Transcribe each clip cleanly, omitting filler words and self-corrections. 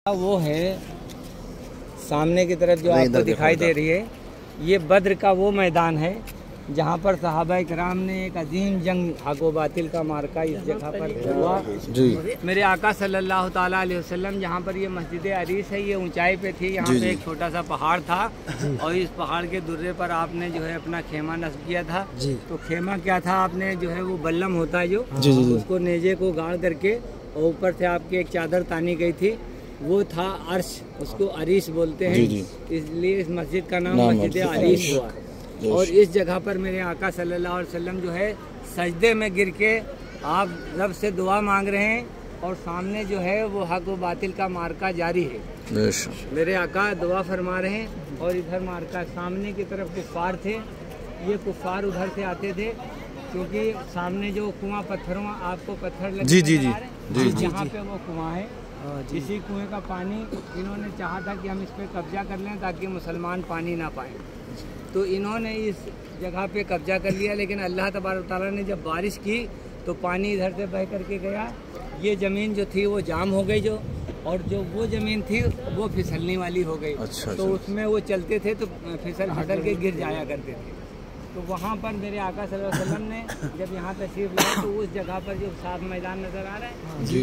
वो है सामने की तरफ जो आपको दिखाई दे रही है, ये बद्र का वो मैदान है जहाँ पर सहाबा किराम ने एक अजीम जंग हक व बातिल का मार्का इस जगह पर हुआ। जी मेरे आका सल्लल्लाहु ताला अलैहि वसल्लम, जहाँ पर ये मस्जिद अरीस है, ये ऊंचाई पे थी। यहाँ पे एक छोटा सा पहाड़ था और इस पहाड़ के दुर्रे पर आपने जो है अपना खेमा नस्ब किया था। तो खेमा क्या था, आपने जो है वो बल्लम होता है जो उसको नेजे को गाड़ करके और ऊपर से आपकी एक चादर तानी गई थी, वो था अर्श, उसको अरीस बोलते हैं। इसलिए इस मस्जिद का नाम मस्जिद अरीस हुआ। और इस जगह पर मेरे आका सल्लल्लाहु अलैहि वसल्लम जो है सजदे में गिर के आप रब से दुआ मांग रहे हैं और सामने जो है वो हक व बातिल का मार्का जारी है। मेरे आका दुआ फरमा रहे हैं और इधर मार्का, सामने की तरफ कुफ्फार थे। ये कुफ्फार उधर से आते थे क्योंकि सामने जो कुआं पत्थरों आपको पत्थर लगे जहाँ पे वो कुआं है, इसी कुएं का पानी इन्होंने चाहा था कि हम इस पे कब्जा कर लें ताकि मुसलमान पानी ना पाएं। तो इन्होंने इस जगह पे कब्जा कर लिया, लेकिन अल्लाह तबारक ताला ने जब बारिश की तो पानी इधर से बह करके गया। ये ज़मीन जो थी वो जाम हो गई और जो वो ज़मीन थी वो फिसलने वाली हो गई। तो उसमें वो चलते थे तो फिसल के गिर जाया करते थे। तो वहाँ पर मेरे आका सल्लल्लाहु अलैहि वसल्लम ने जब यहाँ तशरीफ़ लाए तो उस जगह पर जो साफ मैदान नज़र आ रहा है,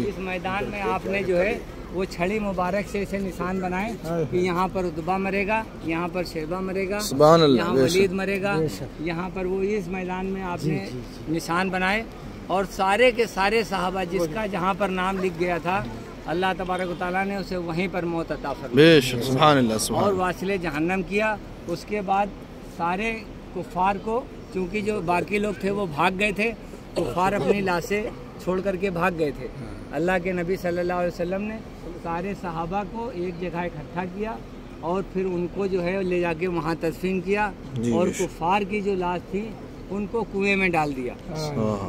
इस मैदान में आपने जो है वो छड़ी मुबारक से ऐसे निशान बनाए कि यहाँ पर उतबा मरेगा, यहाँ पर शेबा मरेगा, यहाँ वलीद मरेगा, यहाँ पर वो इस मैदान में आपने निशान बनाए। और सारे के सारे सहाबा जिसका जहाँ पर नाम लिख गया था, अल्लाह तबारक व तआला ने उसे वहीं पर मौत अता फरमाई और वासिले जहन्नम किया। उसके बाद सारे कुफ्फार को, चूँकि जो बाकी लोग थे वो भाग गए थे, कुफ्फार अपनी लाशें छोड़ करके भाग गए थे। अल्लाह के नबी सल्लल्लाहु अलैहि वसल्लम ने सारे सहाबा को एक जगह इकट्ठा किया और फिर उनको जो है ले जाके वहाँ तदफीन किया और कुफ्फार की जो लाश थी उनको कुएं में डाल दिया।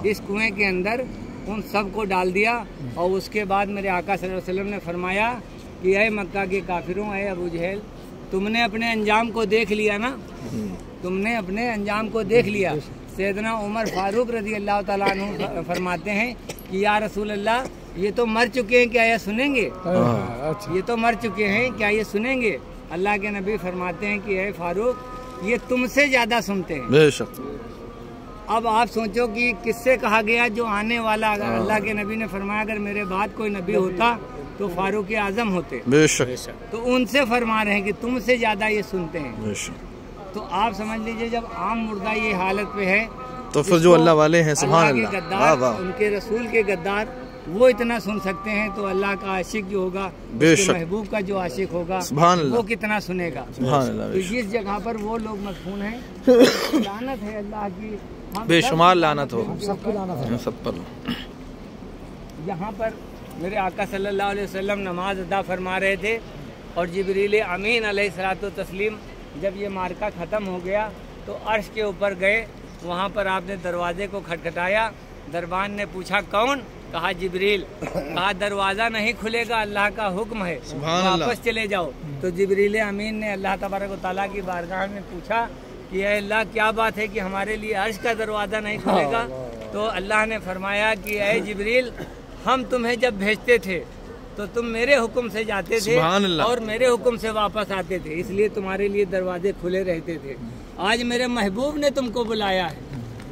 इस कुएं के अंदर उन सब को डाल दिया और उसके बाद मेरे आका सल्लल्लाहु अलैहि वसल्लम ने फरमाया कि ऐ मक्का के काफिरों, ऐ अबू जहल, तुमने अपने अंजाम को देख लिया ना, तुमने अपने अंजाम को देख लिया। सैयदना उमर फारूक रज़ी अल्लाह ताला अन्हु फरमाते हैं कि या रसूल अल्लाह, ये तो मर चुके हैं, क्या ये सुनेंगे? ये तो मर चुके हैं, क्या ये सुनेंगे? अल्लाह के नबी फरमाते हैं कि ऐ फारूक, ये तुमसे ज़्यादा सुनते हैं। बेशक। अब आप सोचो कि किससे कहा गया, जो आने वाला। अगर अल्लाह के नबी ने फरमाया अगर मेरे बाद कोई नबी होता तो फारूक आजम होते। बेशक। तो उनसे फरमा रहे हैं कि तुमसे ज़्यादा ये सुनते हैं। बेशक। तो आप समझ लीजिए जब आम मुर्दा ये हालत पे है तो फिर जो अल्लाह वाले हैं, सुभान अल्लाह, गद्दार, उनके रसूल के गद्दार, वो इतना सुन सकते हैं तो अल्लाह का आशिक जो होगा, महबूब का जो आशिक होगा, वो कितना सुनेगा। तो जिस जगह पर वो लोग मदफून हैं, लानत है अल्लाह की, बेशुमार लानत हो, सबकी लानत है सब पर। यहाँ पर मेरे आका सल्लल्लाहु अलैहि वसल्लम नमाज अदा फरमा रहे थे और जिब्रील अमीन अलैहिस्सलातु तस्लीम जब ये मार्का ख़त्म हो गया तो अर्श के ऊपर गए। वहाँ पर आपने दरवाजे को खटखटाया। दरबान ने पूछा कौन? कहा जिब्रील। कहा दरवाज़ा नहीं खुलेगा, अल्लाह का हुक्म है, वापस चले जाओ। तो जिब्रील अमीन ने अल्लाह तबारक व तआला की बारगाह में पूछा कि ऐ अल्लाह, क्या बात है कि हमारे लिए अर्श का दरवाज़ा नहीं खुलेगा? तो अल्लाह ने फरमाया कि ऐ जिब्रील, हम तुम्हें जब भेजते थे तो तुम मेरे हुक्म से जाते थे और मेरे हुक्म से वापस आते थे, इसलिए तुम्हारे लिए दरवाजे खुले रहते थे। आज मेरे महबूब ने तुमको बुलाया है,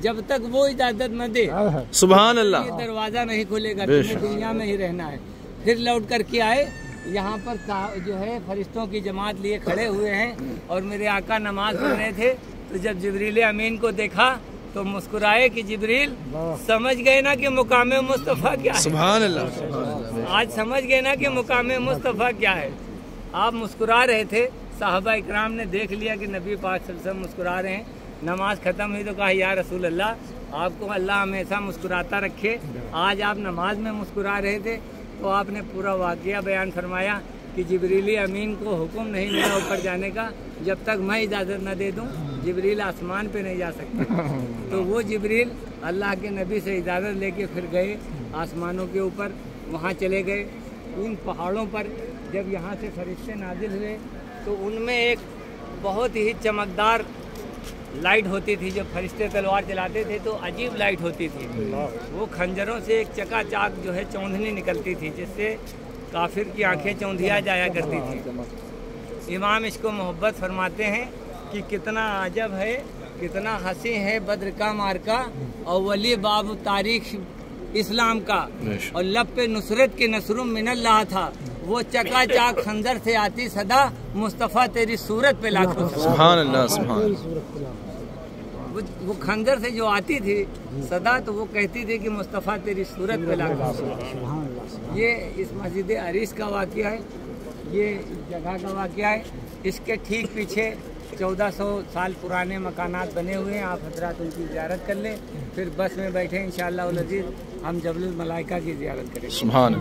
जब तक वो इजाजत न दे सुभान अल्लाह, ये दरवाजा नहीं खुलेगा, तुम्हें दुनिया में ही रहना है। फिर लौट करके आए, यहाँ पर जो है फरिश्तों की जमात लिए खड़े हुए हैं और मेरे आका नमाज पढ़ रहे थे। तो जब जिब्रील अमीन को देखा तो मुस्कुराए कि जिब्रील, समझ गए ना कि मुकामे मुस्तफ़ा क्या है? सुभान अल्लाह। आज समझ गए ना कि मुकामे मुस्तफ़ा क्या है? आप मुस्कुरा रहे थे, साहबा इकराम ने देख लिया कि नबी पाक सल्लल्लाहु अलैहि वसल्लम मुस्कुरा रहे हैं। नमाज ख़त्म हुई तो कहा या रसूल अल्लाह, आपको अल्लाह हमेशा मुस्कुराता रखे। आज आप नमाज में मुस्कुरा रहे थे तो आपने पूरा वाक़या बयान फरमाया कि जिब्रील अमीन को हुक्म नहीं मिला ऊपर जाने का, जब तक मैं इजाज़त न दे दूँ जिब्रील आसमान पे नहीं जा सकते। तो वो जिब्रील अल्लाह के नबी से इजाज़त लेके फिर गए आसमानों के ऊपर, वहाँ चले गए। उन पहाड़ों पर जब यहाँ से फरिश्ते नाजिल हुए तो उनमें एक बहुत ही चमकदार लाइट होती थी। जब फरिश्ते तलवार चलाते थे तो अजीब लाइट होती थी, वो खंजरों से एक चकाचक जो है चौंधनी निकलती थी, जिससे काफिर की आंखें चौंधिया जाया करती थी। इमाम इसको मोहब्बत फरमाते हैं कि कितना अजब है, कितना हंसी है बद्र का मार्का, और वली बाब तारीख इस्लाम का, और लब पे नुसरत के नसरुम मिनल्लाह था, वो चकाचाक खंजर से आती सदा, मुस्तफ़ा तेरी सूरत पे लाखों सुभान अल्लाह सुभान अल्लाह। वो खंजर से जो आती थी सदा, तो वो कहती थी कि मुस्तफ़ा तेरी सूरत पे लाखों। ये इस मस्जिद अरीस का वाक़या है, ये इस जगह का वाक़या है। इसके ठीक पीछे 1400 साल पुराने मकानात बने हुए हैं, आप हजरात उनकी ज़ियारत कर लें। फिर बस में बैठे इंशाअल्लाह अज़ीज़ हम जबल मलाइका की ज़ियारत करेंगे। सुभान अल्लाह।